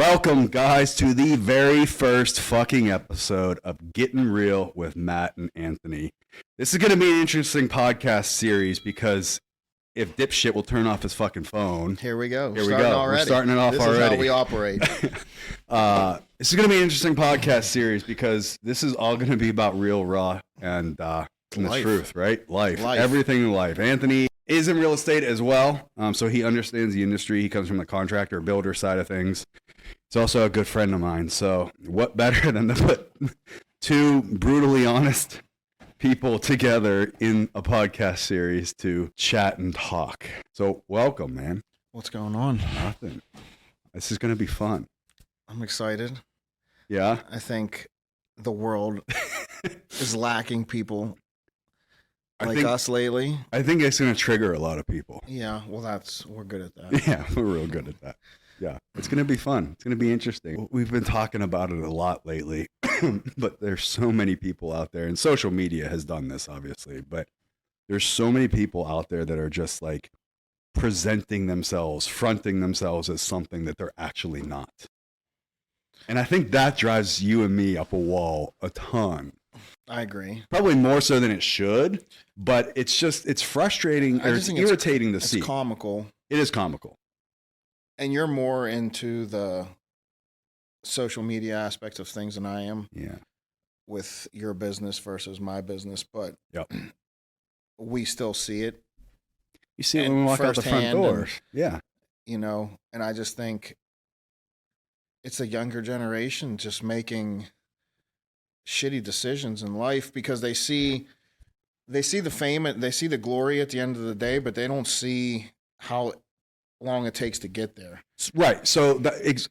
Welcome, guys, to the very first fucking episode of Getting Real with Matt and Anthony. This is going to be an interesting podcast series because if dipshit will turn off his fucking phone. Here we go. Here we go. We're starting it off already. This is how we operate. This is going to be an interesting podcast series because this is all going to be about real, raw, and the truth, right? Life. Everything in life. Anthony is in real estate as well, so he understands the industry. He comes from the contractor, builder side of things. He's also a good friend of mine, so what better than to put two brutally honest people together in a podcast series to chat and talk. So welcome, man. What's going on? Nothing. This is going to be fun. I'm excited. Yeah? I think the world is lacking people like us lately. I think it's going to trigger a lot of people. Yeah, well, we're good at that. Yeah, we're real good at that. Yeah, it's going to be fun. It's going to be interesting. We've been talking about it a lot lately, but there's so many people out there, and social media has done this, obviously, but there's so many people out there that are just like presenting themselves, fronting themselves as something that they're actually not. And I think that drives you and me up a wall a ton. I agree. Probably more so than it should, but it's frustrating or it's irritating to see. It's comical. It is comical. And you're more into the social media aspects of things than I am. Yeah. With your business versus my business, but yep. We still see it. You see it when we walk out the front doors. Yeah. You know, and I just think it's a younger generation just making shitty decisions in life because they see the fame and they see the glory at the end of the day, but they don't see how long it takes to get there. Right. So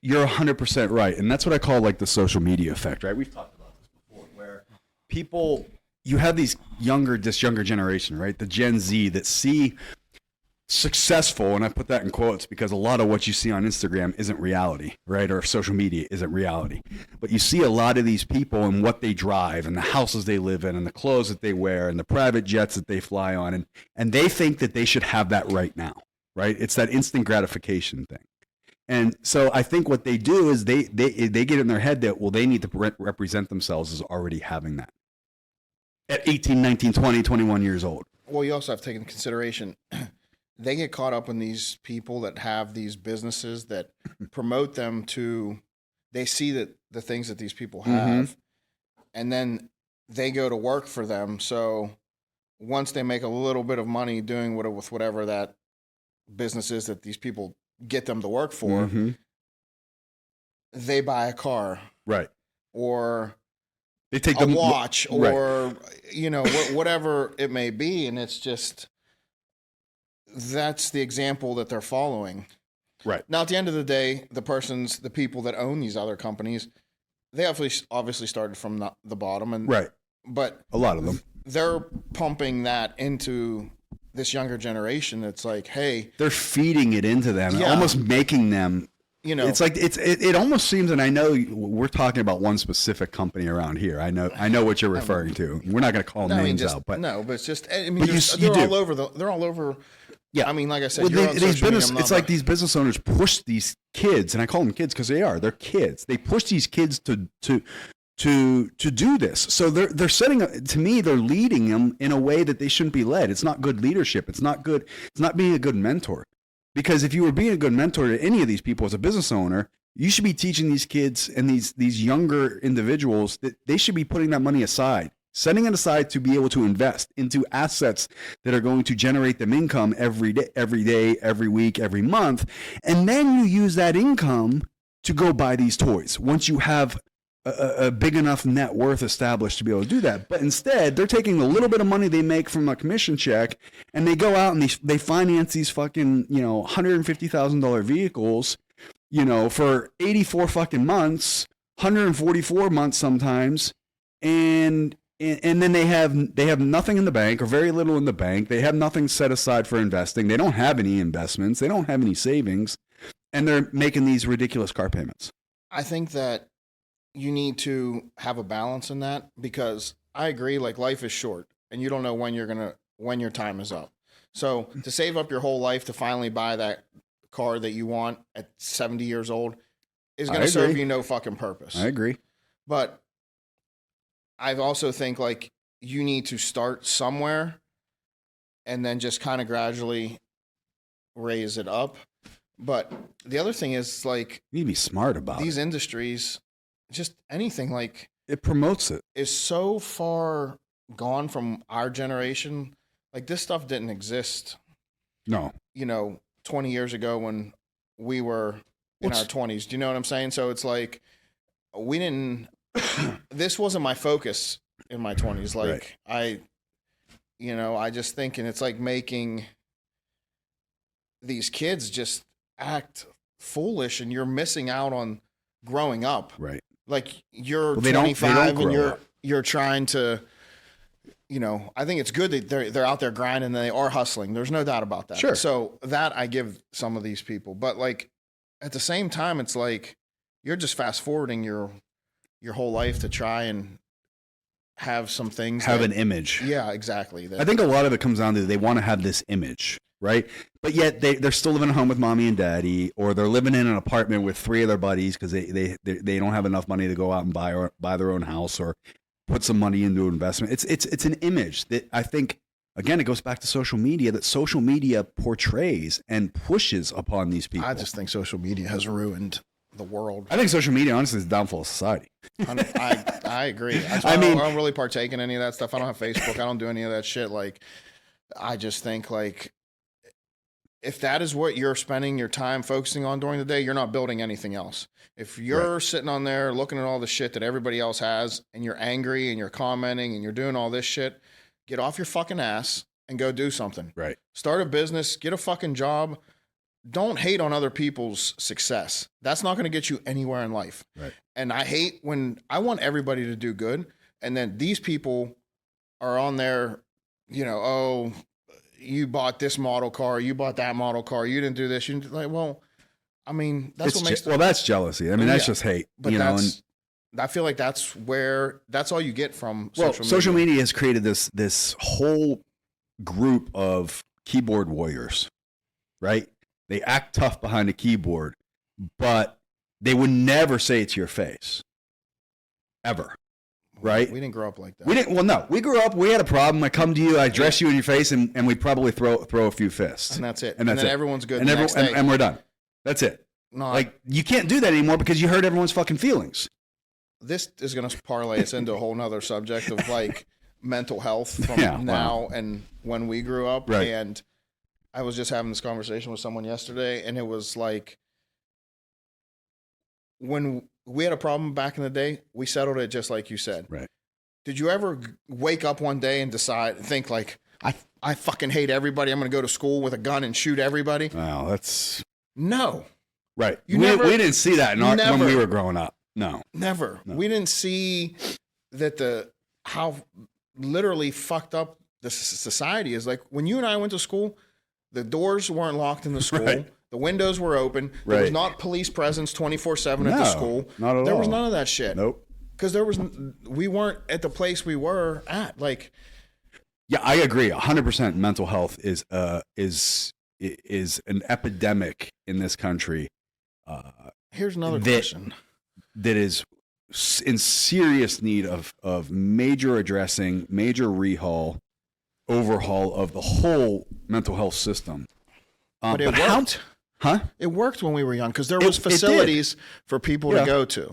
you're 100% right. And that's what I call like the social media effect, right? We've talked about this before where people, you have this younger generation, right? The Gen Z that see successful, and I put that in quotes because a lot of what you see on Instagram isn't reality, right? Or social media isn't reality. But you see a lot of these people and what they drive and the houses they live in and the clothes that they wear and the private jets that they fly on. And they think that they should have that right now, right? It's that instant gratification thing. And so I think what they do is they get in their head that, well, they need to represent themselves as already having that at 18, 19, 20, 21 years old. Well, you also have to take into consideration they get caught up in these people that have these businesses that promote them to, they see that the things that these people have, and then they go to work for them. So once they make a little bit of money doing with whatever that business is that these people get them to work for, they buy a car. Right. Or they take a watch or, you know, whatever it may be. And it's just, that's the example that they're following. Right. Now, at the end of the day, the people that own these other companies, they obviously started from the bottom. And right. But a lot of them, they're pumping that into this younger generation. It's like, hey, they're feeding it into them, almost making them, you know, it's like, it almost seems, and I know we're talking about one specific company around here. I know what you're referring to. We're not going to call names out, but it's just, I mean, they're all over. Yeah, I mean, like I said, it's like these business owners push these kids, and I call them kids because they're kids. They push these kids to do this. So they're setting, to me, they're leading them in a way that they shouldn't be led. It's not good leadership. It's not good. It's not being a good mentor. Because if you were being a good mentor to any of these people as a business owner, you should be teaching these kids and these younger individuals that they should be putting that money aside, setting it aside to be able to invest into assets that are going to generate them income every day, every week, every month. And then you use that income to go buy these toys once you have a big enough net worth established to be able to do that. But instead, they're taking a little bit of money they make from a commission check and they go out and they finance these fucking, $150,000 vehicles, for 84 fucking months, 144 months sometimes. And then they have nothing in the bank or very little in the bank. They have nothing set aside for investing. They don't have any investments. They don't have any savings. And they're making these ridiculous car payments. I think that you need to have a balance in that because I agree, like life is short and you don't know when your time is up. So to save up your whole life to finally buy that car that you want at 70 years old, is going to serve you no fucking purpose. I agree. But I also think like you need to start somewhere and then just kind of gradually raise it up. But the other thing is like you need to be smart about these industries, just anything like it promotes it is so far gone from our generation. Like this stuff didn't exist. No. 20 years ago when we were in our 20s. Do you know what I'm saying? So it's like we didn't this wasn't my focus in my 20s. Like right. I just think, and it's like making these kids just act foolish, and you're missing out on growing up. Right. Like you're 25 and you're trying to, I think it's good that they're out there grinding and they are hustling. There's no doubt about that. Sure. So that I give some of these people, but like at the same time, it's like you're just fast forwarding your whole life to try and have some things. Have an image. Yeah, exactly. I think a lot of it comes down to they want to have this image, right? But yet they're still living at home with mommy and daddy, or they're living in an apartment with 3 of their buddies because they don't have enough money to go out and buy their own house or put some money into investment. It's an image that I think, again, it goes back to social media, that social media portrays and pushes upon these people. I just think social media has ruined the world. I think social media, honestly, is the downfall of society. I agree. I don't really partake in any of that stuff. I don't have Facebook. I don't do any of that shit. Like, I just think like, if that is what you're spending your time focusing on during the day, you're not building anything else. If you're sitting on there looking at all the shit that everybody else has and you're angry and you're commenting and you're doing all this shit, get off your fucking ass and go do something. Right. Start a business, get a fucking job. Don't hate on other people's success. That's not going to get you anywhere in life. Right. And I hate when I want everybody to do good. And then these people are on there, oh, you bought this model car, you bought that model car, you didn't do this. You didn't, like, well, I mean, that's what makes that's jealousy. I mean, that's just hate. But I feel like that's all you get from social media. Social media has created this whole group of keyboard warriors, right? They act tough behind a keyboard, but they would never say it to your face. Ever. Right? We didn't grow up like that. We grew up, we had a problem. I come to you, I dress you in your face, and we'd probably throw a few fists. And that's it. And then everyone's good and we're done. That's it. No, like, you can't do that anymore because you hurt everyone's fucking feelings. This is going to parlay us into a whole nother subject of like mental health from now and when we grew up. Right. And I was just having this conversation with someone yesterday, and it was like, when we had a problem back in the day, we settled it just like you said. Right. Did you ever wake up one day and think like, I fucking hate everybody, I'm going to go to school with a gun and shoot everybody? Wow, that's... No. Right. We didn't see that when we were growing up. No. Never. No. We didn't see that how literally fucked up the society is. Like, when you and I went to school, the doors weren't locked in the school. Right. The windows were open. There was not police presence 24/7 at the school. Not at all. There was none of that shit. Nope. Because we weren't at the place we were at. Like, yeah, I agree. 100%. Mental health is an epidemic in this country. Here's another question that is in serious need of major addressing, major overhaul of the whole mental health system. But it worked. It worked when we were young because there was facilities for people to go to.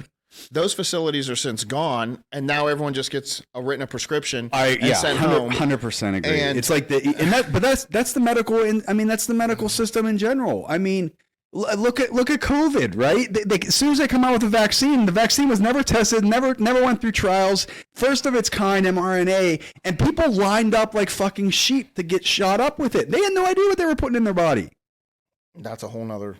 Those facilities are since gone, and now everyone just gets a written prescription and sent home. 100% agree. And it's like but that's the medical. That's the medical system in general. I mean, look at COVID, right? As soon as they come out with the vaccine was never tested, never went through trials, first of its kind mRNA, and people lined up like fucking sheep to get shot up with it. They had no idea what they were putting in their body. That's a whole nother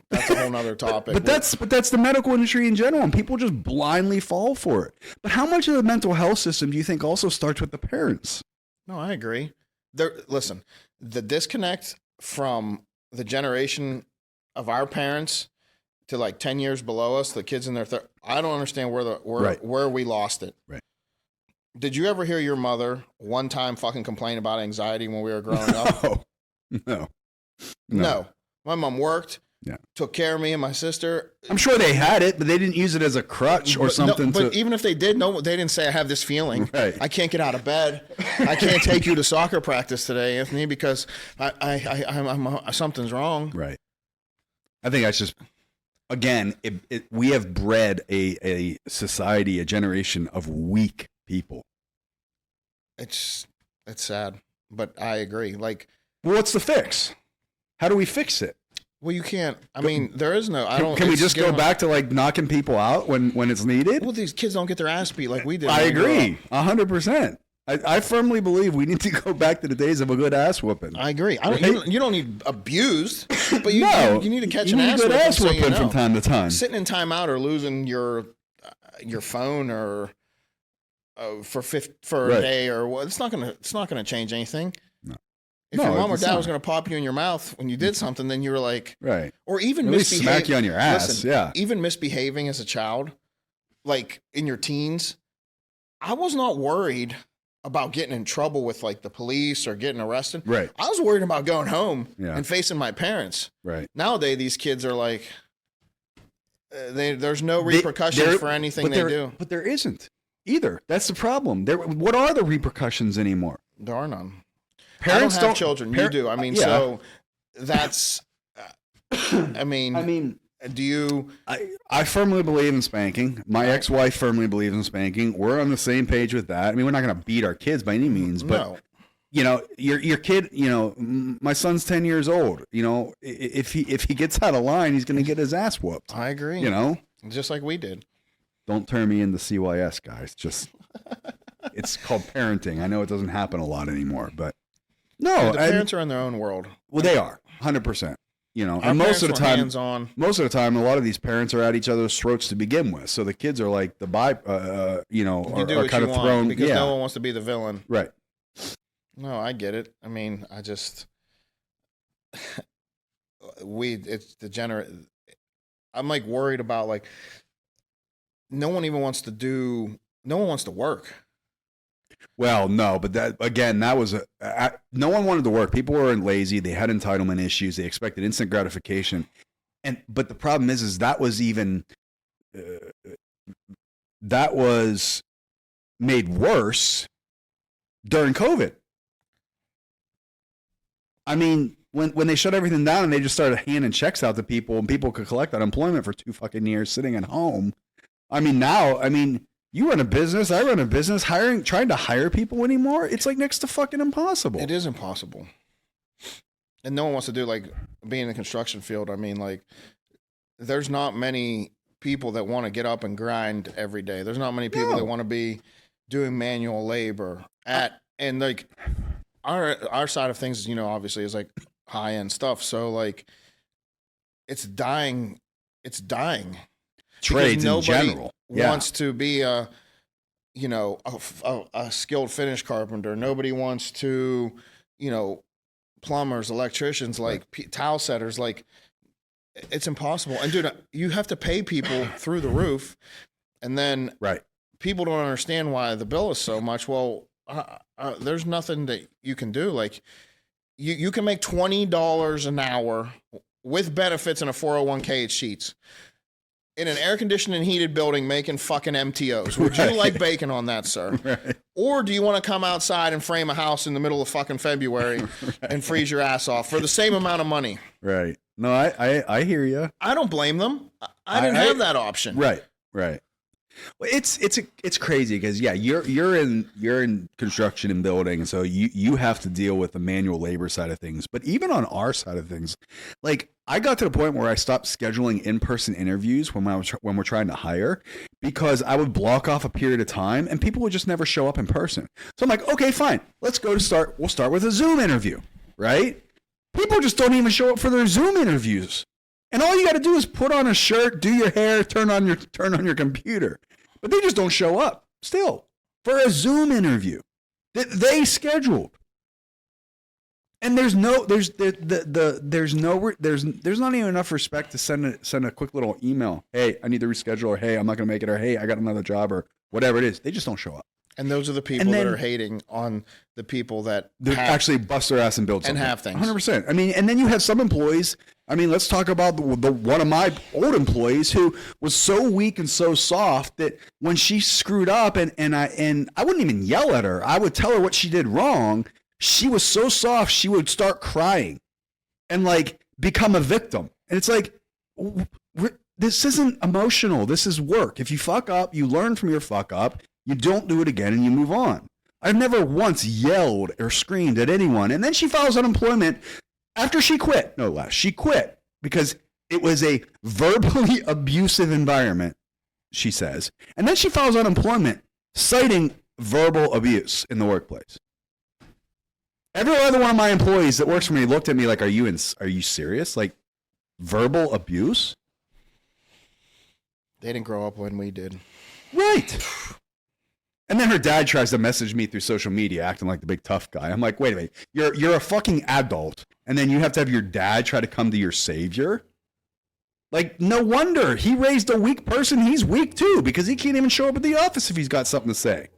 topic. But that's the medical industry in general, and people just blindly fall for it. But how much of the mental health system do you think also starts with the parents? No, I agree. Listen, the disconnect from the generation of our parents to like 10 years below us, the kids in their I don't understand where we lost it. Right. Did you ever hear your mother one time fucking complain about anxiety when we were growing up? No. No. My mom worked. Yeah. took care of me and my sister. I'm sure they had it, but they didn't use it as a crutch or something. But even if they did, no, they didn't say I have this feeling. Right. I can't get out of bed. I can't take you to soccer practice today, Anthony, because I'm something's wrong. Right. I think that's just, again, we have bred a society, a generation of weak people. It's sad, but I agree. Like, well, what's the fix? How do we fix it? Well, you can't. I mean, there is no. Can we just go back to like knocking people out when it's needed? Well, these kids don't get their ass beat like we did. I agree, 100%. I firmly believe we need to go back to the days of a good ass whooping. I agree. Right? You don't need abused, but you need to catch an ass good whooping, ass whooping from time to time. Sitting in timeout or losing your phone or for a day or what? It's not gonna change anything. No. If your mom or dad was going to pop you in your mouth when you did something, then you were like, right. Or even at least smack you on your ass. Listen, yeah. Even misbehaving as a child, like in your teens, I was not worried about getting in trouble with like the police or getting arrested. Right. I was worried about going home and facing my parents. Right. Nowadays, these kids are like, there's no repercussions for anything they do. But there isn't either. That's the problem. What are the repercussions anymore? There are none. Parents don't have children. You do. I mean, yeah. So that's. I mean, do you? I firmly believe in spanking. My ex-wife firmly believes in spanking. We're on the same page with that. I mean, we're not going to beat our kids by any means, but no. You know, your kid. You know, my son's 10 years old. You know, if he gets out of line, he's going to get his ass whooped. I agree. You know, just like we did. Don't turn me into CYS, guys. Just it's called parenting. I know it doesn't happen a lot anymore, but. No, the parents are in their own world. Well, they are 100%. You know, and most of the time, a lot of these parents are at each other's throats to begin with. So the kids are like the are kind of thrown because no one wants to be the villain. Right. No, I get it. I mean, it's degenerate. I'm like worried about like no one wants to work. Well, no, but that was no one wanted to work. People were lazy. They had entitlement issues. They expected instant gratification. But the problem is that was even, that was made worse during COVID. I mean, when they shut everything down and they just started handing checks out to people and people could collect unemployment for 2 fucking years sitting at home. You run a business, I run a business, trying to hire people anymore, it's like next to fucking impossible. It is impossible. And no one wants to do like being in the construction field. I mean, like there's not many people that want to get up and grind every day. There's not many people that want to be doing manual labor and like our side of things, you know, obviously is like high end stuff. So like it's dying. Trades in general. Wants to be a skilled finish carpenter. Nobody wants to, plumbers, electricians, like tile setters. Like it's impossible. And dude, you have to pay people through the roof, and then people don't understand why the bill is so much. Well, there's nothing that you can do. Like you can make $20 an hour with benefits and a 401k at Sheets. In an air-conditioned and heated building making fucking MTOs. Would you like bacon on that, sir? Right. Or do you want to come outside and frame a house in the middle of fucking February and freeze your ass off for the same amount of money? Right. No, I hear you. I don't blame them. I didn't have that option. Right. Well, it's crazy because you're in construction and building, so you have to deal with the manual labor side of things. But even on our side of things, like I got to the point where I stopped scheduling in-person interviews when we're trying to hire, because I would block off a period of time and people would just never show up in person. So I'm like, okay, fine, we'll start with a Zoom interview, right? People just don't even show up for their Zoom interviews. And all you got to do is put on a shirt, do your hair, turn on your computer. But they just don't show up still for a Zoom interview that they scheduled. And there's not even enough respect to send a quick little email. Hey, I need to reschedule, or hey, I'm not going to make it, or hey, I got another job, or whatever it is. They just don't show up. And those are the people that are hating on the people that actually bust their ass and build something. And have things. 100%. I mean, and then you have some employees, I mean, let's talk about the one of my old employees who was so weak and so soft that when she screwed up and I wouldn't even yell at her. I would tell her what she did wrong. She was so soft, she would start crying and like become a victim. And it's like, this isn't emotional. This is work. If you fuck up, you learn from your fuck up. You don't do it again and you move on. I've never once yelled or screamed at anyone. And then she files unemployment after she quit, no less. She quit because it was a verbally abusive environment, she says. And then she files unemployment citing verbal abuse in the workplace. Every other one of my employees that works for me looked at me like, are you serious? Like, verbal abuse? They didn't grow up when we did. Right. And then her dad tries to message me through social media acting like the big tough guy. I'm like, wait a minute. You're a fucking adult, and then you have to have your dad try to come to your savior? Like, no wonder. He raised a weak person. He's weak too because he can't even show up at the office if he's got something to say.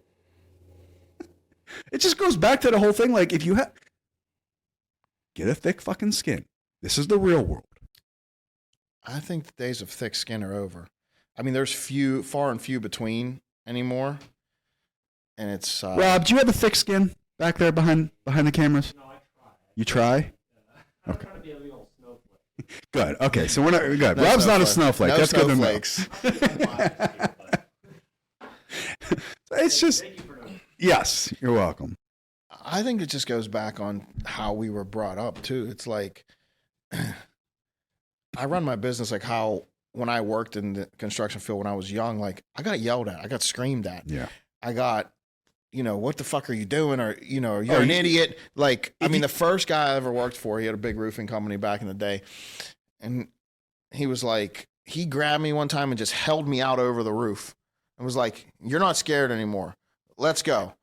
It just goes back to the whole thing. Like, if you have... Get a thick fucking skin. This is the real world. I think the days of thick skin are over. I mean, there's far and few between anymore. And it's Rob, do you have a thick skin back there behind the cameras? No, I try. You try? I'm trying to be a little snowflake. Good. Okay, so we're not good. No Rob's snowflake. not a snowflake. No That's snowflakes. good to know. It's just Thank you for knowing. yes. You're welcome. I think it just goes back on how we were brought up too. It's like I run my business like how when I worked in the construction field when I was young, like I got yelled at, I got screamed at. Yeah. I got, what the fuck are you doing? Or, you're an idiot. Like, I mean, the first guy I ever worked for, he had a big roofing company back in the day. And he was like, he grabbed me one time and just held me out over the roof and was like, you're not scared anymore. Let's go.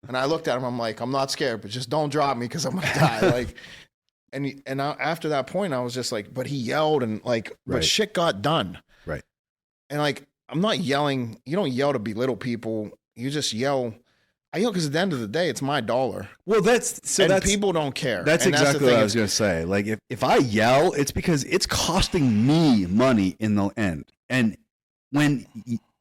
And I looked at him, I'm like, I'm not scared, but just don't drop me because I'm going to die. Like, after that point, I was just like, but he yelled and like, but Right. shit got done. Right. And like, I'm not yelling. You don't yell to belittle people. You just yell. I yell because at the end of the day, it's my dollar. Well, that's people don't care. That's and exactly the what thing I was going to say. Like, if I yell, it's because it's costing me money in the end. And when,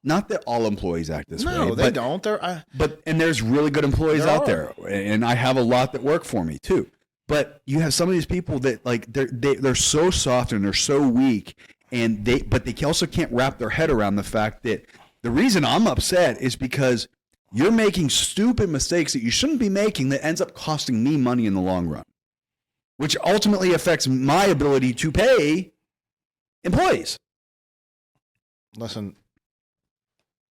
not that all employees act this way. No, they don't. And there's really good employees out there, and I have a lot that work for me too. But you have some of these people that like they're so soft and they're so weak, and they also can't wrap their head around the fact that the reason I'm upset is because you're making stupid mistakes that you shouldn't be making that ends up costing me money in the long run, which ultimately affects my ability to pay employees. Listen,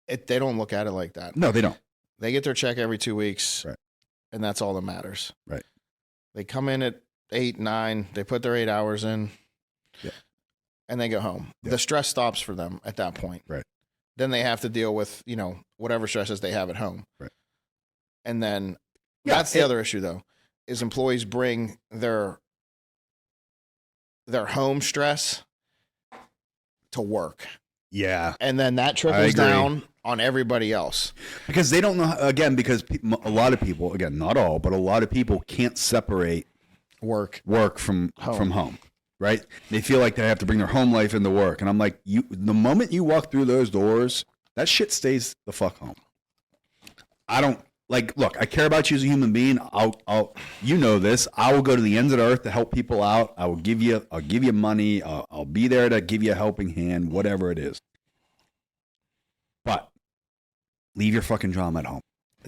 they don't look at it like that. No, they don't. They get their check every 2 weeks, Right. and that's all that matters. Right. They come in at 8, 9, they put their 8 hours in, Yeah. and they go home. Yeah. The stress stops for them at that point. Right. Then they have to deal with, whatever stresses they have at home. Right. And then Yeah, that's the other issue, though, is employees bring their home stress to work. Yeah. And then that I trickles agree. down on everybody else. Because they don't know, again, because a lot of people, again, not all, but a lot of people can't separate Work. from home, right? They feel like they have to bring their home life into work. And I'm like, the moment you walk through those doors, that shit stays the fuck home. I don't, look, I care about you as a human being. I'll you know this. I will go to the ends of the earth to help people out. I'll give you money. I'll be there to give you a helping hand, whatever it is. But leave your fucking drama at home.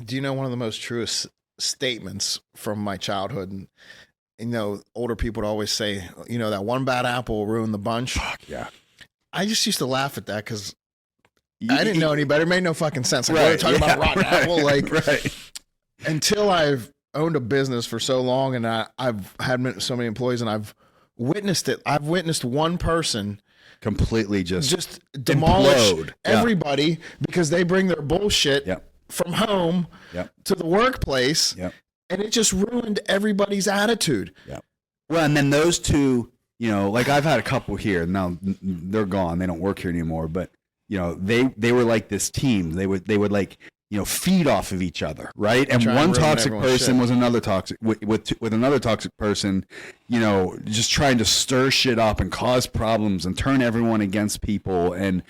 Do you know one of the most truest statements from my childhood? And older people would always say, that one bad apple will ruin the bunch. Fuck yeah. I just used to laugh at that because I didn't know any better. It made no fucking sense. Like, Right, we were talking about rotten apple. Like, right. until I've owned a business for so long and I've had so many employees and I've witnessed it. I've witnessed one person Completely just demolish implode. everybody because they bring their bullshit Yep. from home Yep. to the workplace. Yep. And it just ruined everybody's attitude. Yeah. Well, and then those two, like I've had a couple here. Now they're gone. They don't work here anymore. But they were like this team. They would like feed off of each other, right? And Try one and ruin toxic everyone's person shit. was another toxic with another toxic person, just trying to stir shit up and cause problems and turn everyone against people, and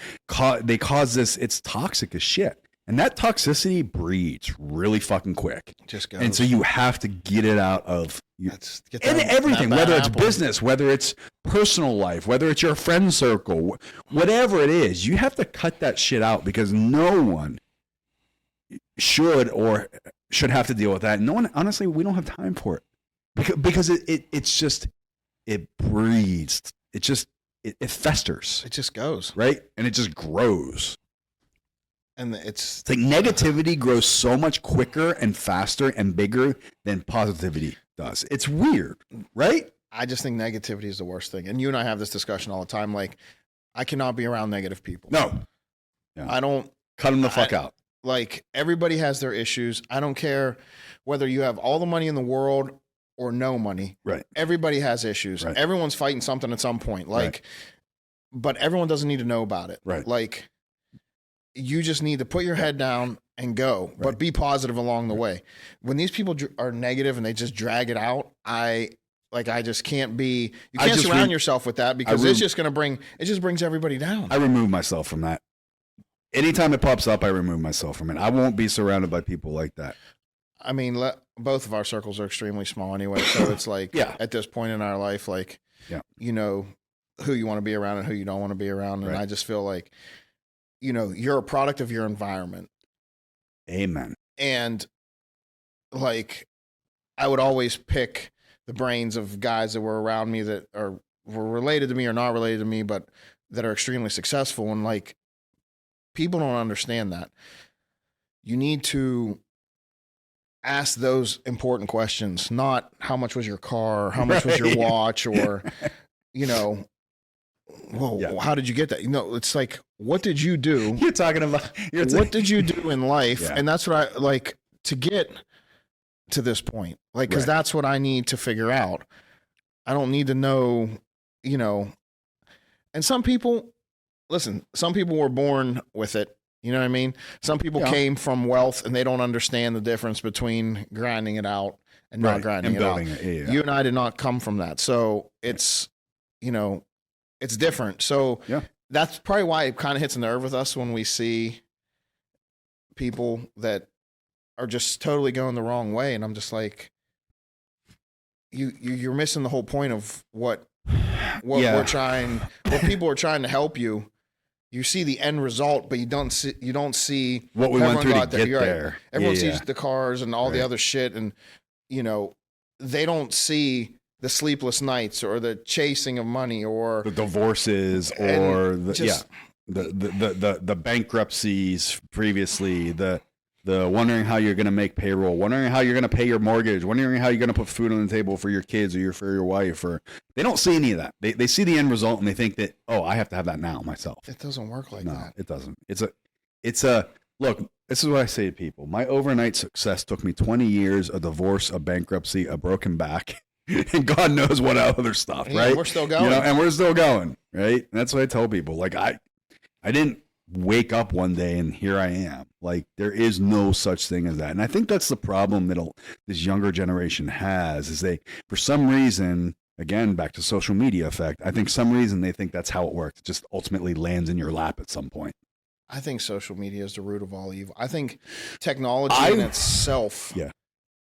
they cause this. It's toxic as shit, and that toxicity breeds really fucking quick. Just goes. And so you have to get it out of you. Get And that- everything, that bad whether it's apple. business, whether it's personal life, whether it's your friend circle, whatever it is, you have to cut that shit out, because no one should have to deal with that. No one, honestly, we don't have time for it, because it's just, it breeds. It festers, It just goes. right? And it just grows. And it's It's like negativity grows so much quicker and faster and bigger than positivity does. It's weird, right? I just think negativity is the worst thing. And you and I have this discussion all the time. Like, I cannot be around negative people. No. Yeah. I don't. Cut them the fuck out. Like, everybody has their issues. I don't care whether you have all the money in the world or no money. Right. Everybody has issues. Right. Everyone's fighting something at some point. Like, but everyone doesn't need to know about it. Right. Like, you just need to put your head down and go, but be positive along the way. When these people are negative and they just drag it out, I just can't be. You can't surround yourself with that, because it's just going to it just brings everybody down. I remove myself from that. Anytime it pops up, I remove myself from it. I won't be surrounded by people like that. I mean, both of our circles are extremely small anyway, so it's like at this point in our life, like you know who you want to be around and who you don't want to be around, and I just feel like you're a product of your environment. Amen. And like, I would always pick the brains of guys that were around me that were related to me or not related to me, but that are extremely successful. And like, people don't understand that. You need to ask those important questions, not how much was your car, how much was your watch, or, how did you get that? It's like, what did you do? You're talking about What did you do in life? Yeah. And that's what I like to get to this point. Like, because that's what I need to figure out. I don't need to know, and some people were born with it. You know what I mean? Some people came from wealth and they don't understand the difference between grinding it out and not grinding it out. Yeah. You and I did not come from that. So it's, it's different. So that's probably why it kind of hits a nerve with us when we see people that are just totally going the wrong way. And I'm just like, you're missing the whole point of what we're trying, what people are trying to help you. You see the end result, but you don't see what we went through to get You're there. Right. Everyone sees the cars and all the other shit, and they don't see the sleepless nights or the chasing of money or the divorces or the bankruptcies previously, the wondering how you're going to make payroll, wondering how you're going to pay your mortgage, wondering how you're going to put food on the table for your kids or for your wife. Or they don't see any of that. They see the end result and they think that, oh, I have to have that now myself. It doesn't work like that. No, it doesn't. It's a look. This is what I say to people. My overnight success took me 20 years, a divorce, a bankruptcy, a broken back, and God knows what other stuff. Right? We're still going. And we're still going. Right? And that's what I tell people. Like I didn't wake up one day and here I am. Like, there is no such thing as that. And I think that's the problem that this younger generation has, is they, for some reason, again, back to social media effect, I think some reason they think that's how it works. It just ultimately lands in your lap at some point. I think social media is the root of all evil. I think technology in itself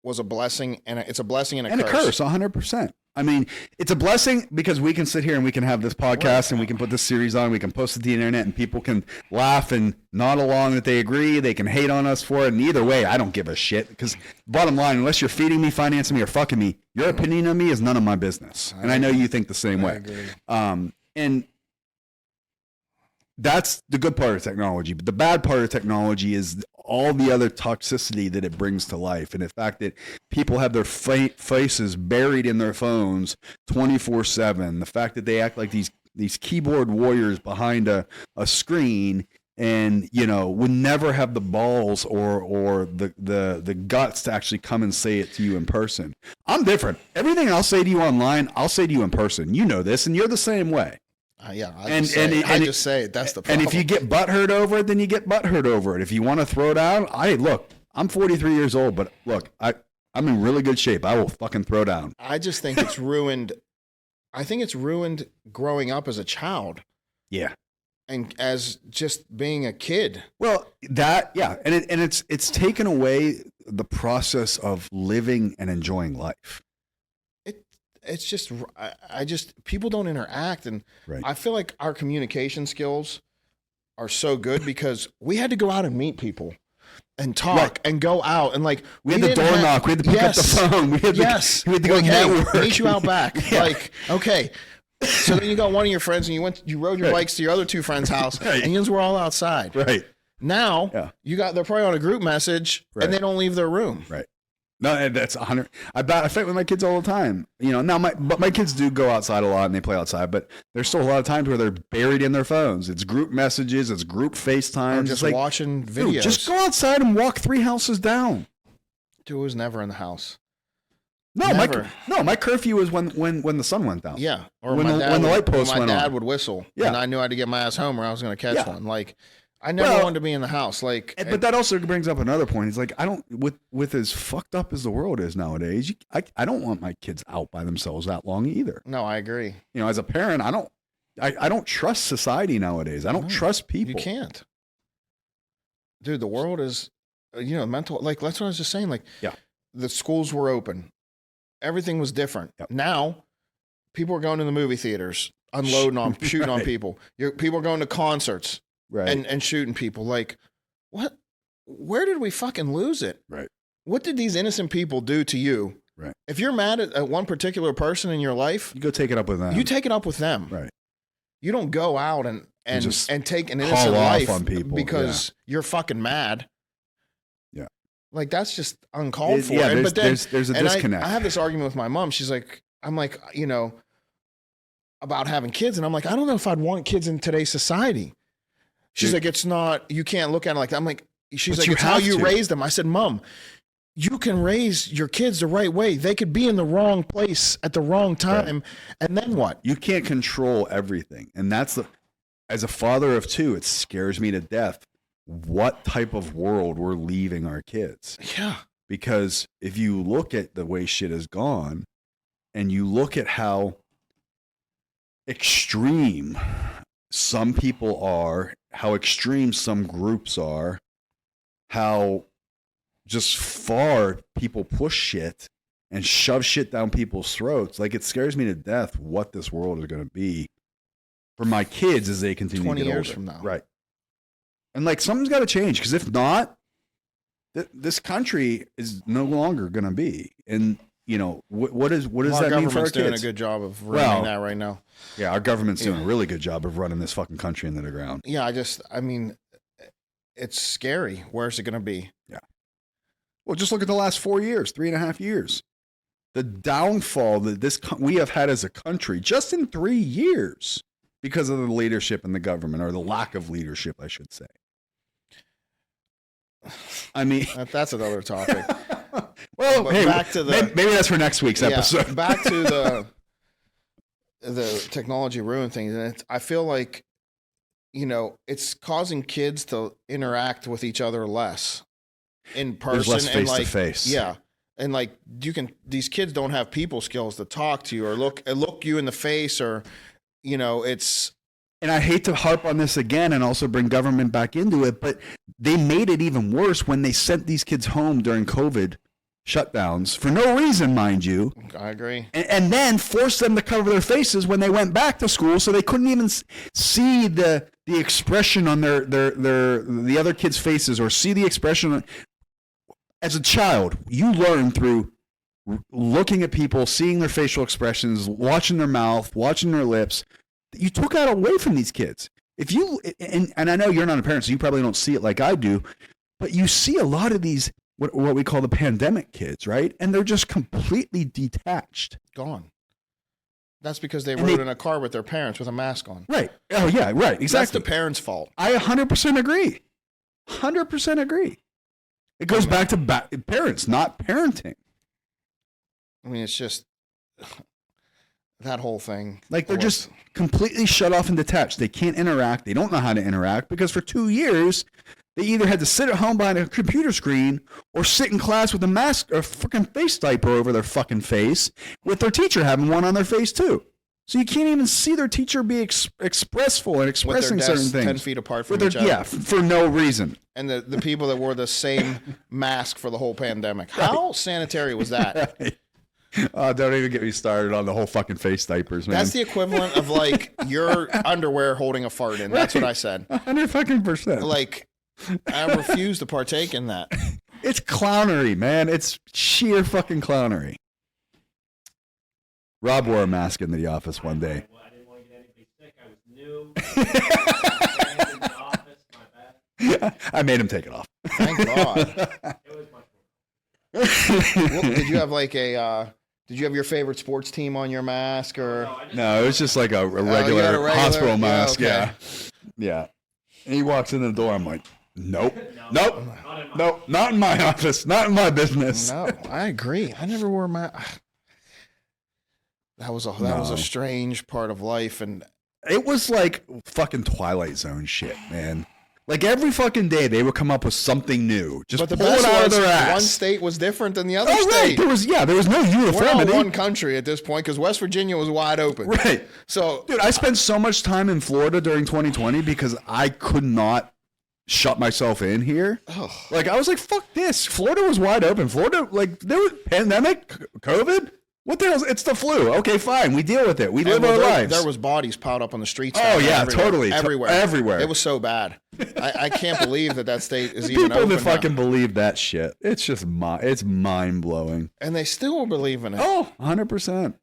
was a blessing, and it's a blessing and a curse. 100%. I mean, it's a blessing because we can sit here and we can have this podcast and we can put this series on, we can post it to the internet, and people can laugh and nod along that they agree. They can hate on us for it. And either way, I don't give a shit, because bottom line, unless you're feeding me, financing me, or fucking me, your opinion of me is none of my business. And I know you think the same way. And that's the good part of technology. But the bad part of technology is all the other toxicity that it brings to life. And the fact that people have their faces buried in their phones 24/7. The fact that they act like these keyboard warriors behind a screen, and would never have the balls or the guts to actually come and say it to you in person. I'm different. Everything I'll say to you online, I'll say to you in person. You know this, and you're the same way. I just say it. That's the problem. And if you get butthurt over it, then you get butthurt over it. If you want to throw down, look, I'm 43 years old, but look, I'm in really good shape. I will fucking throw down. I just think it's ruined. I think it's ruined growing up as a child. Yeah. And as just being a kid. Well, and it's taken away the process of living and enjoying life. It's just, people don't interact. And right. I feel like our communication skills are so good because we had to go out and meet people and talk and go out. And like, we had the door knock. We had to pick up the phone. We had to go network. Meet you out back. Yeah. Like, okay. So then you got one of your friends and you rode your bikes to your other two friends' house and you were all outside. Right. Now they're probably on a group message and they don't leave their room. Right. No, that's 100. I fight with my kids all the time. Now my kids do go outside a lot and they play outside, but there's still a lot of times where they're buried in their phones. It's group messages, it's group FaceTime. Or just watching videos. Dude, just go outside and walk 3 houses down. Dude was never in the house. No, my curfew was when the sun went down. Yeah, or when the light post went on. My dad would whistle, and I knew I had to get my ass home or I was going to catch one. Like, I never wanted to be in the house. Like, but that also brings up another point. It's like I don't with as fucked up as the world is nowadays. I don't want my kids out by themselves that long either. No, I agree. As a parent, I don't trust society nowadays. I don't trust people. You can't, dude. The world is, mental. Like that's what I was just saying. Like, the schools were open. Everything was different. Yep. Now, people are going to the movie theaters, unloading on, shooting on people. People are going to concerts and shooting people. Like, what? Where did we fucking lose it? Right. What did these innocent people do to you? Right. If you're mad at one particular person in your life, you go take it up with them. You take it up with them. Right. You don't go out and take an innocent life on people because you're fucking mad. Yeah. Like, that's just uncalled for. Yeah, but then, there's a disconnect. I have this argument with my mom. She's like, about having kids. And I'm like, I don't know if I'd want kids in today's society. She's like, it's not, you can't look at it like that. I'm like, she's like, it's how you raise them. I said, Mom, you can raise your kids the right way. They could be in the wrong place at the wrong time. Right. And then what? You can't control everything. And as a father of 2, it scares me to death what type of world we're leaving our kids. Yeah. Because if you look at the way shit has gone and you look at how extreme some people are, how extreme some groups are, how just far people push shit and shove shit down people's throats, like, it scares me to death what this world is going to be for my kids as they continue 20 to get years older. from now. Right. And like, something's got to change, because if not, this country is no longer going to be. And what does that mean for our kids? Our government's doing a good job of running that right now. Yeah, our government's doing a really good job of running this fucking country into the ground. Yeah, I mean, it's scary. Where's it going to be? Yeah. Well, just look at the last 4 years, 3.5 years. The downfall that we have had as a country just in 3 years because of the leadership in the government, or the lack of leadership, I should say. I mean, that's another topic. Well, but hey, back to maybe that's for next week's episode. Back to the technology ruin things, and I feel like it's causing kids to interact with each other less in person. There's less face to face. Yeah, and like these kids don't have people skills to talk to you or look you in the face, or it's. And I hate to harp on this again and also bring government back into it, but they made it even worse when they sent these kids home during COVID shutdowns for no reason, mind you. I agree. And then forced them to cover their faces when they went back to school, so they couldn't even see the expression on the other kids' faces, or see the expression. As a child, you learn through looking at people, seeing their facial expressions, watching their mouth, watching their lips. You took that away from these kids. If you and I know you're not a parent, so you probably don't see it like I do, but you see a lot of these what we call the pandemic kids, right? And they're just completely detached, gone. That's because they rode in a car with their parents with a mask on. Right. Oh yeah, right. Exactly. That's the parents' fault. I 100% agree. 100% agree. It goes back to parents not parenting. I mean, it's just that whole thing. Like they're just completely shut off and detached. They can't interact. They don't know how to interact because for 2 years, they either had to sit at home behind a computer screen or sit in class with a mask or freaking face diaper over their fucking face with their teacher having one on their face too. So you can't even see their teacher be expressful and expressing certain things. 10 feet apart from each other. Yeah, for no reason. And the people that wore the same mask for the whole pandemic. How sanitary was that? Right. Don't even get me started on the whole fucking face diapers, man. That's the equivalent of like your underwear holding a fart in. That's what I said. 100%. Like, I refuse to partake in that. It's clownery, man. It's sheer fucking clownery. Rob wore a mask into the office one day. I didn't want to get anybody sick. I was new. I was in the office. My bad. I made him take it off. Thank God. It was much more. Well, did you have like a? Did you have your favorite sports team on your mask or? No, it was just like a regular hospital mask. Yeah, Yeah. And he walks in the door. I'm like, nope. Not Not in my office. Not in my business. No, I agree. I never wore my. That was a strange part of life, and It was like fucking Twilight Zone shit, man. Like every fucking day they would come up with something new. Just but the pull it best out of was their ass. one state was different than the other Oh, state. right. There was no We're all uniformity. one country at this point because West Virginia was wide open. Right. So, Dude, I spent so much time in Florida during 2020 because I could not shut myself in here. Like, I was like, fuck this. Florida was wide open. Florida, like, there was pandemic, COVID. What the hell? It's the flu. Okay, fine. We deal with it. We live our lives. There was bodies piled up on the streets. Oh, yeah, everywhere. totally. Everywhere. It was so bad. I can't believe that state is even People open that fucking now. believe that shit. It's just it's mind-blowing. And they still believe in it. Oh, 100%.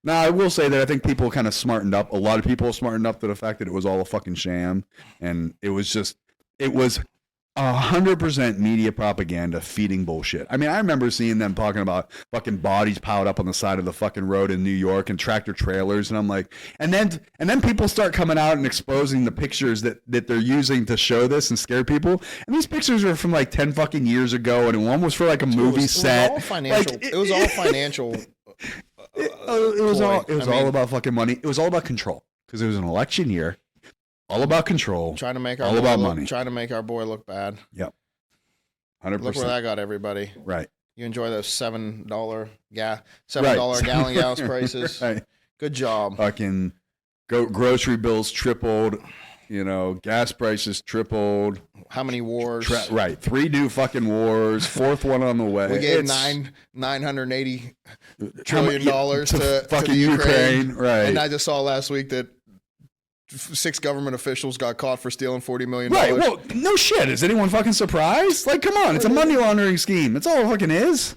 Now, I will say that I think people kind of smartened up. A lot of people smartened up to the fact that it was all a fucking sham. And it was 100% media propaganda feeding bullshit. I mean, I remember seeing them talking about fucking bodies piled up on the side of the fucking road in New York and tractor trailers. And I'm like, and then people start coming out and exposing the pictures that they're using to show this and scare people. And these pictures are from like 10 fucking years ago. And one was for like a movie set. It was all financial. It was all financial. It was all about fucking money. It was all about control because it was an election year. All about control. Trying to make our all about money. Trying to make our boy look bad. Yep. 100%. Look where that got everybody. Right. You enjoy those $7 gallon gas prices. Right. Good job. Fucking grocery bills tripled. You know, gas prices tripled. How many wars? Right. 3 new fucking wars. 4th one on the way. We gave $980 trillion to fucking the Ukraine. Right. And I just saw last week that 6 government officials got caught for stealing $40 million. Right. Well, no shit. Is anyone fucking surprised? Like, come on. It's a money laundering scheme. That's all it fucking is.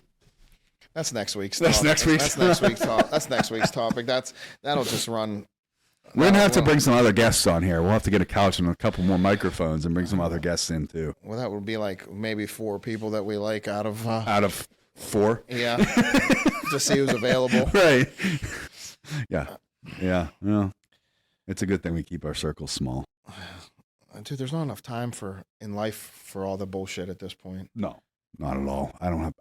That's next week's. That's next week's. That's next week's topic. That'll just run. We're gonna have to bring some other guests on here. We'll have to get a couch and a couple more microphones and bring some other guests in too. Well, that would be like maybe 4 people that we like out of 4. Yeah. To see who's available. Right. Yeah. Well, it's a good thing we keep our circles small. Dude, there's not enough time in life for all the bullshit at this point. No, not at all. I don't have.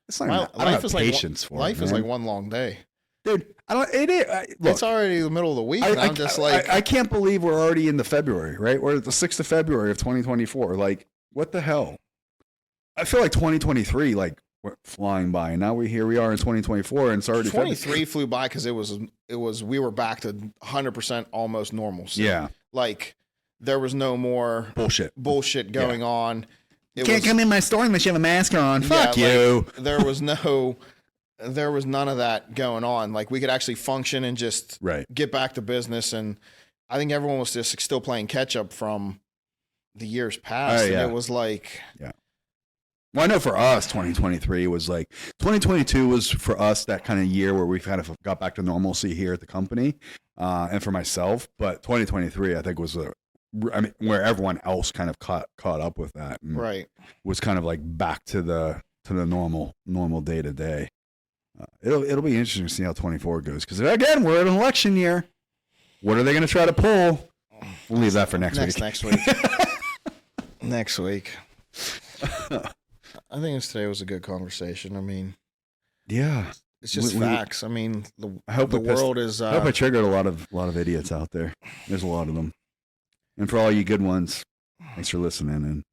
It's not. I don't Life have is patience for it. Life is like one long day. Dude, I don't. Look, it's already the middle of the week. I'm just like, I can't believe we're already into February. Right, we're at the 6th of February of 2024. Like, what the hell? I feel like 2023, like, we're flying by, and now we are in 2024, and it's already 23 flew by because it was we were back to 100% almost normal. So, yeah, like there was no more bullshit going on. You can't come in my store unless you have a mask on. Fuck you. Like, there was none of that going on. Like we could actually function and just get back to business. And I think everyone was just still playing catch up from the years past. And it was like, well, I know for us, 2023 was like 2022 was for us that kind of year where we kind of got back to normalcy here at the company, and for myself. But 2023, I think was where everyone else kind of caught up with that, and was kind of like back to the normal day to day. It'll be interesting to see how 24 goes because again we're in an election year. What are they going to try to pull? We'll leave that for next week. Next week. Next week. I think today was a good conversation. I mean, yeah, It's just facts. I mean, I hope the world is. I hope I triggered a lot of idiots out there. There's a lot of them, and for all you good ones, thanks for listening. And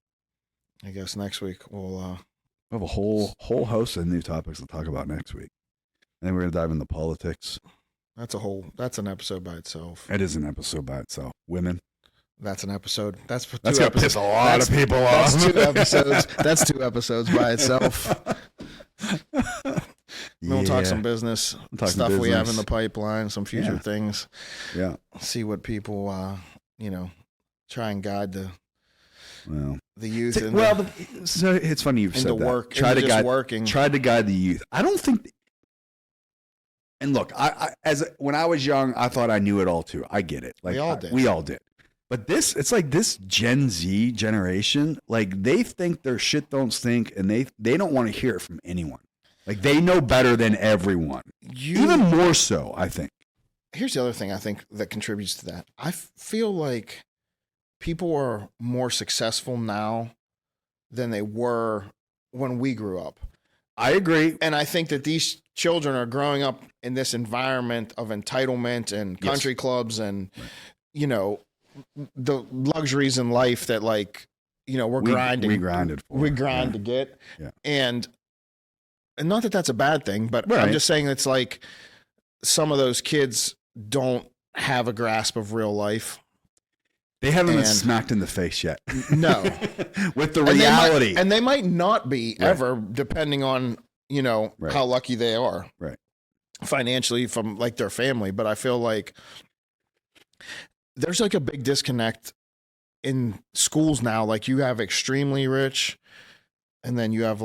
I guess next week we'll have a whole host of new topics to talk about next week. And then we're gonna dive into politics. That's an episode by itself. It is an episode by itself. Women. That's an episode. That's gonna piss a lot of people off. That's 2 episodes. That's 2 episodes by itself. We'll talk some business stuff we have in the pipeline, some future things. Yeah. See what people, try and guide the youth. So it's funny you've said that. Try to guide the youth. I don't think. And look, when I was young, I thought I knew it all too. I get it. Like we all did. But it's like this Gen Z generation, like they think their shit don't stink, and they don't want to hear it from anyone. Like they know better than everyone. Even more so, I think. Here's the other thing I think that contributes to that. I feel like people are more successful now than they were when we grew up. I agree. And I think that these children are growing up in this environment of entitlement and country clubs and, the luxuries in life that we're grinding. We grinded for. We grind to get. Yeah. And not that that's a bad thing, but I'm just saying it's like some of those kids don't have a grasp of real life. They haven't been smacked in the face yet. No. With the reality. And they might not be ever, depending on, how lucky they are. Right. Financially from their family. But I feel like there's a big disconnect in schools now. Like you have extremely rich and then you have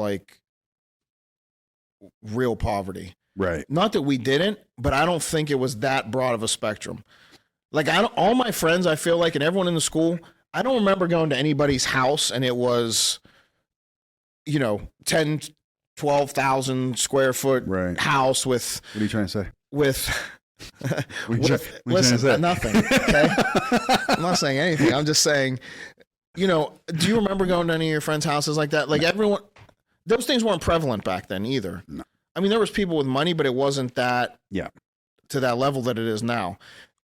real poverty. Right. Not that we didn't, but I don't think it was that broad of a spectrum. All my friends, I feel like, and everyone in the school, I don't remember going to anybody's house and it was, 10, 12,000 square foot house with. What are you trying to say? Listen, nothing. Okay. I'm not saying anything. I'm just saying, do you remember going to any of your friends' houses like that? Everyone, those things weren't prevalent back then either. No. I mean, there was people with money, but it wasn't that to that level that it is now.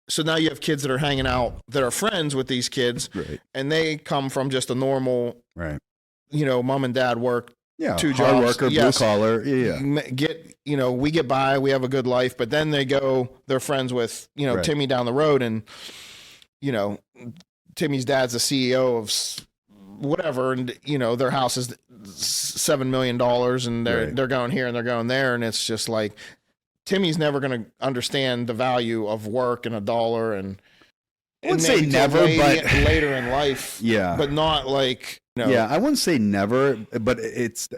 So now you have kids that are hanging out that are friends with these kids, and they come from just a normal, mom and dad work, 2 jobs, hard worker, blue collar, we get by, we have a good life, but then they're friends with, Timmy down the road, and Timmy's dad's the CEO of whatever, and their house is $7 million, and they're going here and they're going there, and it's just like Timmy's never going to understand the value of work and a dollar, and I wouldn't say never, but later in life, but not I wouldn't say never, but it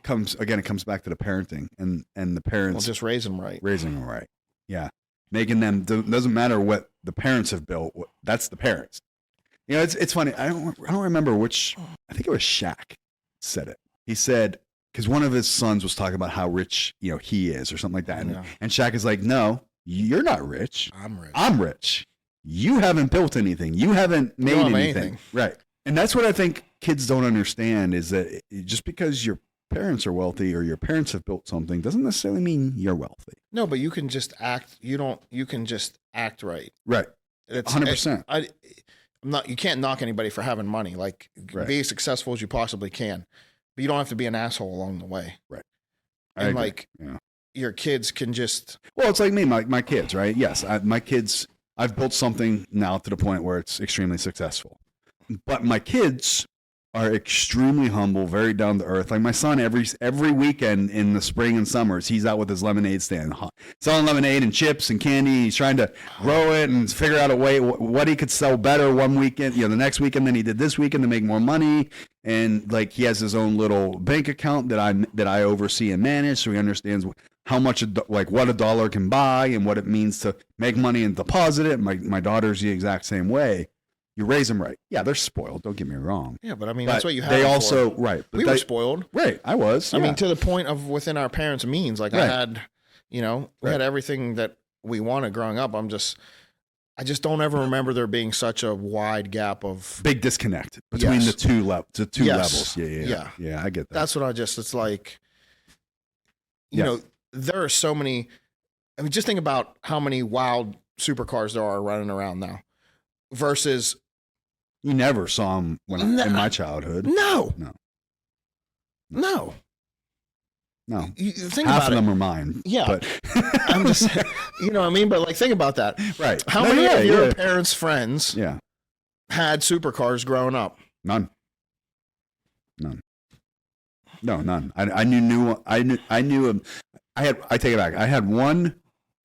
comes back to the parenting and the parents. Just raise them right. Raising them right. Yeah. Making them, doesn't matter what the parents have built. That's the parents. It's funny. I don't remember which, I think it was Shaq said it. He said, because one of his sons was talking about how rich, he is or something like that. And Shaq is like, no, you're not rich. I'm rich. You haven't built anything. You haven't made anything. Right. And that's what I think kids don't understand is that just because your parents are wealthy or your parents have built something doesn't necessarily mean you're wealthy. No, but you can just act. You can just act right. Right. 100%. You can't knock anybody for having money. Be as successful as you possibly can, but you don't have to be an asshole along the way. Right. And your kids can just. Well, it's like me, my kids, right? Yes. My kids, I've built something now to the point where it's extremely successful. But my kids are extremely humble, very down to earth. Like my son, every weekend in the spring and summers, he's out with his lemonade stand, selling lemonade and chips and candy. He's trying to grow it and figure out a way what he could sell better one weekend, the next weekend than he did this weekend to make more money. And he has his own little bank account that I oversee and manage, so he understands how much what a dollar can buy and what it means to make money and deposit it. My daughter's the exact same way. You raise them right. Yeah, they're spoiled. Don't get me wrong. Yeah, but I mean, that's what you have. They also, right. We were spoiled. Right, I was. I mean, to the point of within our parents' means. I had, we had everything that we wanted growing up. I just don't ever remember there being such a wide gap of. Big disconnect between the two levels. Yeah, I get that. That's what it's like, you know, there are so many. I mean, just think about how many wild supercars there are running around now versus. You never saw them in my childhood. No. You think half about of them it. are mine. Yeah. But I'm just, you know what I mean? But like, think about that. right. How many of your parents' friends had supercars growing up? None. No, none. I knew. I take it back. I had one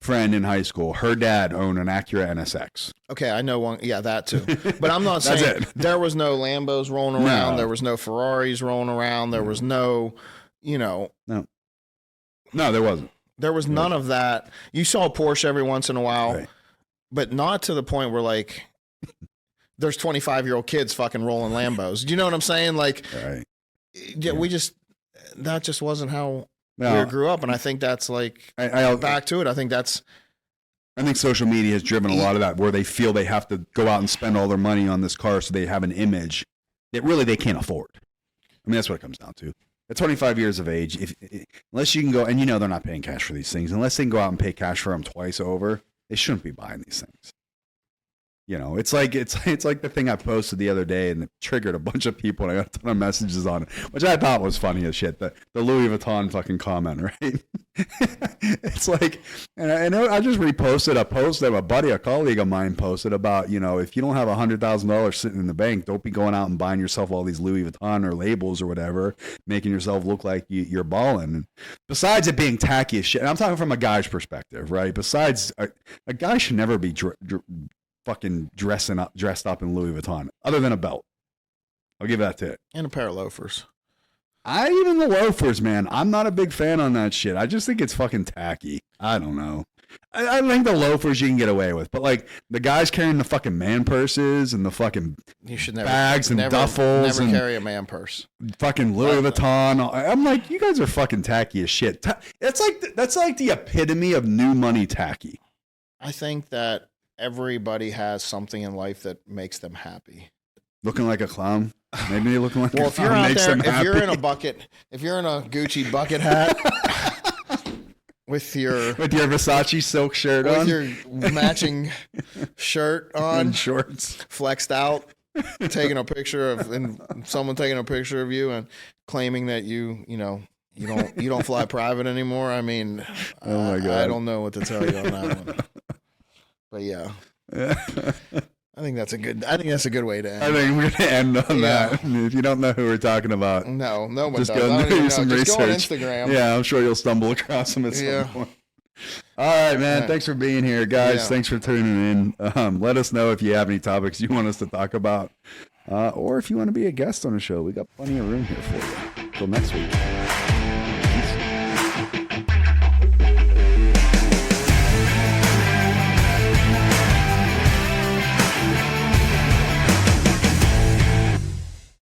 friend in high school. Her dad owned an Acura NSX. Okay, I know one. Yeah, that too. But I'm not saying there was no Lambos rolling around. No. There was no Ferraris rolling around. There was no, No, there wasn't. There was none of that. You saw a Porsche every once in a while, Right. but not to the point where like there's 25-year-old kids fucking rolling Lambos. Do you know what I'm saying? Like, Right. yeah, that just wasn't how No, we grew up. And I think that's like, I back to it. I think social media has driven a lot of that, where they feel they have to go out and spend all their money on this car so they have an image that really they can't afford. I mean, that's what it comes down to. At 25 years of age, unless you can go, and they're not paying cash for these things, unless they can go out and pay cash for them twice over, they shouldn't be buying these things. It's like the thing I posted the other day, and it triggered a bunch of people, and I got a ton of messages on it, which I thought was funny as shit. The Louis Vuitton fucking comment, right? It's like, and I just reposted a post that a colleague of mine posted about, if you don't have $100,000 sitting in the bank, don't be going out and buying yourself all these Louis Vuitton or labels or whatever, making yourself look like you're balling. And besides it being tacky as shit, and I'm talking from a guy's perspective, right? Besides, a guy should never be fucking dressed up in Louis Vuitton, other than a belt. I'll give that to it. and a pair of loafers. Even the loafers, man, I'm not a big fan on that shit. I just think it's fucking tacky. I don't know. I think the loafers you can get away with, but like the guys carrying the fucking man purses and the fucking You should never bags and duffels Never and carry a man purse. fucking Louis Vuitton. I'm like, you guys are fucking tacky as shit. That's like the epitome of new money tacky. I think that everybody has something in life that makes them happy. Looking like a clown. Maybe looking like Well, a if you're clown out makes there, them if you're in happy. if you're in a Gucci bucket hat with your Versace silk shirt with on your matching shirt on, and shorts. flexed out, taking a picture of and someone taking a picture of you and claiming that you don't fly private anymore. I mean, Oh my God. I don't know what to tell you on that one. But yeah. I think that's a good way to end. I think we're gonna end on Yeah. that. If you don't know who we're talking about, No one just does. go I don't and do even know. some Just go on research. Instagram. Yeah, I'm sure you'll stumble across them at some point. All right, man. Yeah. Thanks for being here, guys. Yeah. Thanks for tuning in. Let us know if you have any topics you want us to talk about, or if you want to be a guest on the show. We got plenty of room here for you. Till next week.